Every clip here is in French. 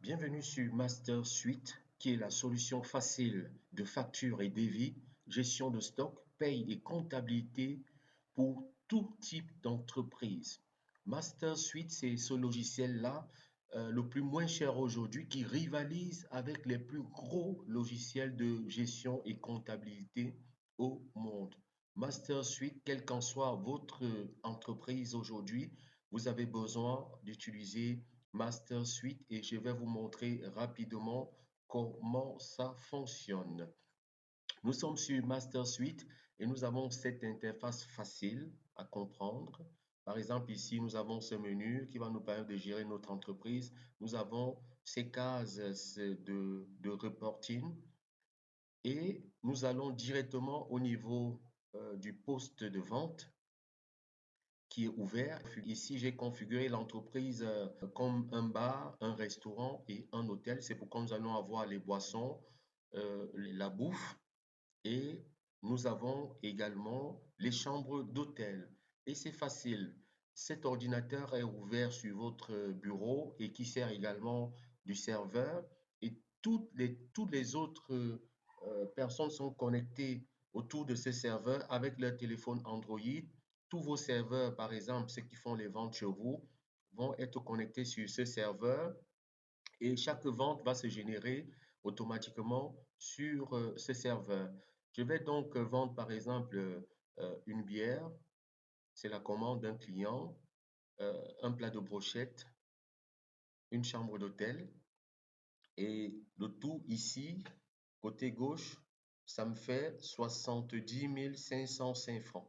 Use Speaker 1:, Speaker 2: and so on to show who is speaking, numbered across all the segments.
Speaker 1: Bienvenue sur Master Suite, qui est la solution facile de facture et devis, gestion de stock, paye et comptabilité pour tout type d'entreprise. Master Suite, c'est ce logiciel-là, le plus moins cher aujourd'hui, qui rivalise avec les plus gros logiciels de gestion et comptabilité au monde. Master Suite, quelle qu'en soit votre entreprise aujourd'hui, vous avez besoin d'utiliser Master Suite et je vais vous montrer rapidement comment ça fonctionne. Nous sommes sur Master Suite et nous avons cette interface facile à comprendre. Par exemple, ici, nous avons ce menu qui va nous permettre de gérer notre entreprise. Nous avons ces cases de reporting et nous allons directement au niveau du poste de vente qui est ouvert. Ici, j'ai configuré l'entreprise comme un bar, un restaurant et un hôtel. C'est pourquoi nous allons avoir les boissons, la bouffe et nous avons également les chambres d'hôtel. Et c'est facile. Cet ordinateur est ouvert sur votre bureau et qui sert également du serveur. Et toutes les autres personnes sont connectées autour de ce serveur avec leur téléphone Android. Tous vos serveurs, par exemple, ceux qui font les ventes chez vous, vont être connectés sur ce serveur et chaque vente va se générer automatiquement sur ce serveur. Je vais donc vendre par exemple une bière, c'est la commande d'un client, un plat de brochette, une chambre d'hôtel et le tout ici, côté gauche, ça me fait 70 505 francs.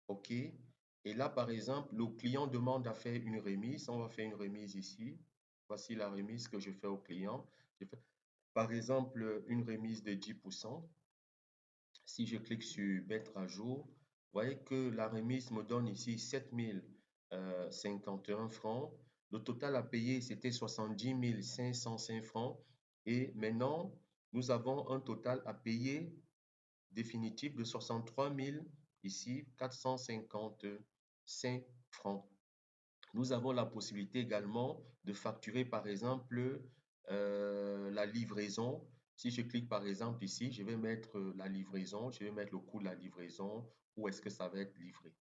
Speaker 1: OK? Et là, par exemple, le client demande à faire une remise. On va faire une remise ici. Voici la remise que je fais au client. Je fais, par exemple, une remise de 10%. Si je clique sur mettre à jour, vous voyez que la remise me donne ici 7 051 francs. Le total à payer, c'était 70 505 francs. Et maintenant, nous avons un total à payer définitif de 63 000, ici, 455 francs. Nous avons la possibilité également de facturer, par exemple, la livraison. Si je clique, par exemple, ici, je vais mettre la livraison, je vais mettre le coût de la livraison, où est-ce que ça va être livré.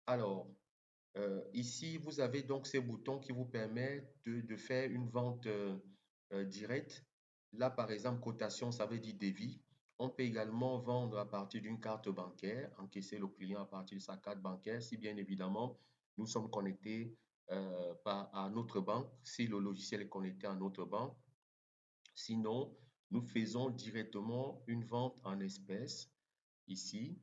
Speaker 1: Alors, ici, vous avez donc ces boutons qui vous permettent de faire une vente directe. Là, par exemple, cotation, ça veut dire devis. On peut également vendre à partir d'une carte bancaire, encaisser le client à partir de sa carte bancaire, si bien évidemment nous sommes connectés à notre banque, si le logiciel est connecté à notre banque. Sinon, nous faisons directement une vente en espèces. Ici,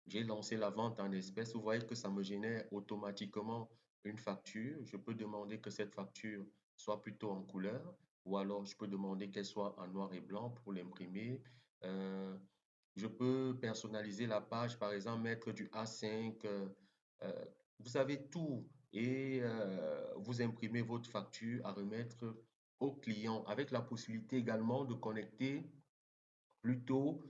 Speaker 1: j'ai lancé la vente en espèces. Vous voyez que ça me génère automatiquement une facture. Je peux demander que cette facture soit plutôt en couleur ou alors je peux demander qu'elle soit en noir et blanc pour l'imprimer. Euh, je peux personnaliser la page, par exemple, mettre du A5. Euh, vous avez tout et vous imprimez votre facture à remettre au client avec la possibilité également de connecter plutôt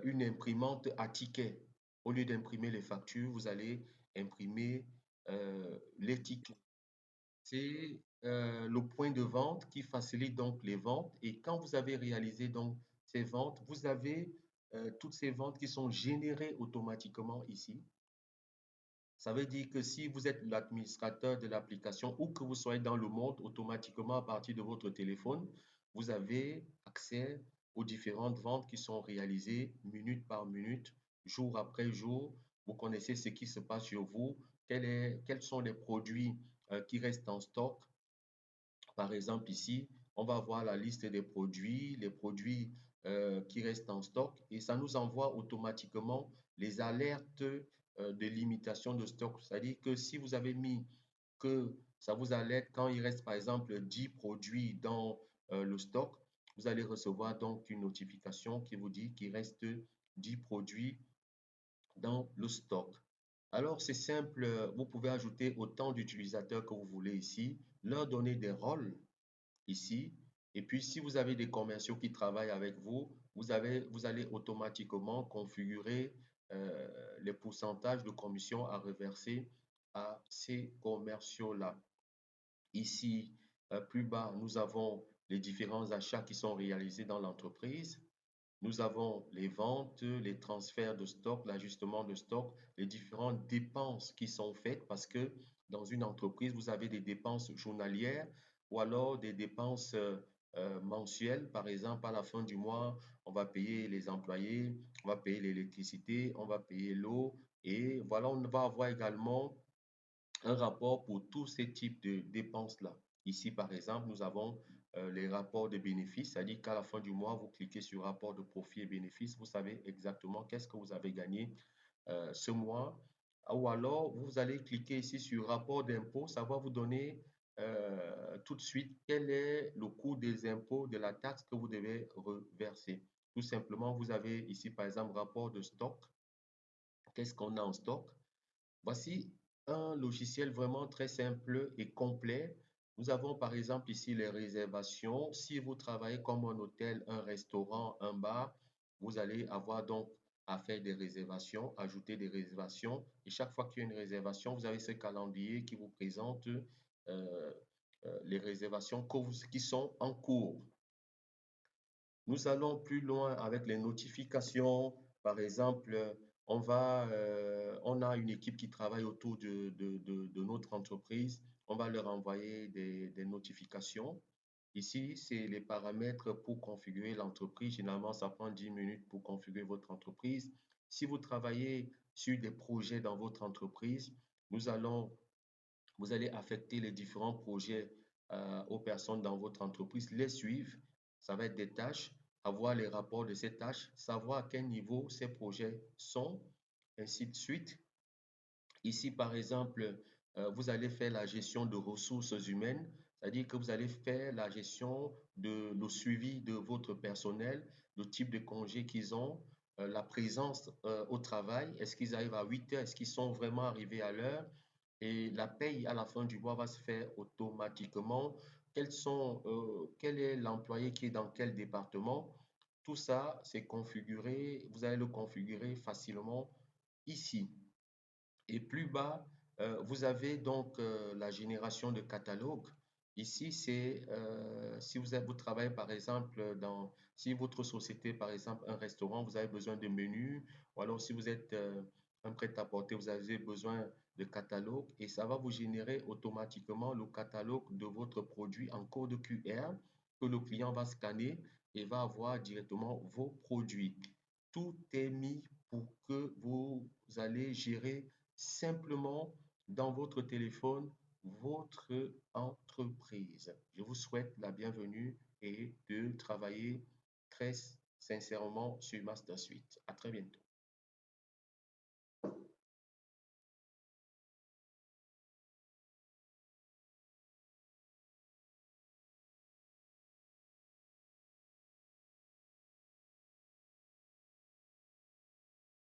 Speaker 1: une imprimante à ticket. Au lieu d'imprimer les factures, vous allez imprimer les tickets. C'est le point de vente qui facilite donc les ventes. Et quand vous avez réalisé donc ces ventes, vous avez toutes ces ventes qui sont générées automatiquement ici. Ça veut dire que si vous êtes l'administrateur de l'application ou que vous soyez dans le monde, automatiquement à partir de votre téléphone, vous avez accès aux différentes ventes qui sont réalisées minute par minute, jour après jour. Vous connaissez ce qui se passe sur vous, quels sont les produits qui restent en stock. Par exemple, ici, on va voir la liste des produits, les produits qui restent en stock et ça nous envoie automatiquement les alertes de limitation de stock. C'est-à-dire que si vous avez mis que ça vous alerte quand il reste par exemple 10 produits dans le stock, vous allez recevoir donc une notification qui vous dit qu'il reste 10 produits dans le stock. Alors, c'est simple, vous pouvez ajouter autant d'utilisateurs que vous voulez ici, leur donner des rôles ici. Et puis, si vous avez des commerciaux qui travaillent avec vous, vous allez automatiquement configurer les pourcentages de commission à reverser à ces commerciaux-là. Ici, plus bas, nous avons les différents achats qui sont réalisés dans l'entreprise. Nous avons les ventes, les transferts de stock, l'ajustement de stock, les différentes dépenses qui sont faites parce que dans une entreprise, vous avez des dépenses journalières ou alors des dépenses mensuelles. Par exemple, à la fin du mois, on va payer les employés, on va payer l'électricité, on va payer l'eau et voilà, on va avoir également un rapport pour tous ces types de dépenses-là. Ici, par exemple, nous avons les rapports de bénéfices, c'est-à-dire qu'à la fin du mois, vous cliquez sur rapport de profit et bénéfices, vous savez exactement qu'est-ce que vous avez gagné ce mois. Ou alors, vous allez cliquer ici sur rapport d'impôt, ça va vous donner tout de suite quel est le coût des impôts, de la taxe que vous devez reverser. Tout simplement, vous avez ici, par exemple, rapport de stock. Qu'est-ce qu'on a en stock? Voici un logiciel vraiment très simple et complet. Nous avons par exemple ici les réservations. Si vous travaillez comme un hôtel, un restaurant, un bar, vous allez avoir donc à faire des réservations, ajouter des réservations. Et chaque fois qu'il y a une réservation, vous avez ce calendrier qui vous présente les réservations qui sont en cours. Nous allons plus loin avec les notifications. Par exemple, on a une équipe qui travaille autour de notre entreprise. On va leur envoyer des notifications. Ici, c'est les paramètres pour configurer l'entreprise. Généralement, ça prend 10 minutes pour configurer votre entreprise. Si vous travaillez sur des projets dans votre entreprise, nous allons vous allez affecter les différents projets aux personnes dans votre entreprise, les suivre. Ça va être des tâches, avoir les rapports de ces tâches, savoir à quel niveau ces projets sont, ainsi de suite. Ici, par exemple, vous allez faire la gestion de ressources humaines, c'est-à-dire que vous allez faire la gestion de le suivi de votre personnel, le type de congé qu'ils ont, la présence au travail, est-ce qu'ils arrivent à 8 heures, est-ce qu'ils sont vraiment arrivés à l'heure, et la paye à la fin du mois va se faire automatiquement. Quel est l'employé qui est dans quel département? Tout ça, c'est configuré, vous allez le configurer facilement ici. Et plus bas, vous avez donc la génération de catalogues. Ici, c'est si vous travaillez par exemple si votre société, par exemple, un restaurant, vous avez besoin de menus, ou alors si vous êtes un prêt-à-porter, vous avez besoin de catalogue et ça va vous générer automatiquement le catalogue de votre produit en code QR que le client va scanner et va avoir directement vos produits. Tout est mis pour que vous allez gérer simplement dans votre téléphone votre entreprise. Je vous souhaite la bienvenue et de travailler très sincèrement sur MasterSuite. À très bientôt.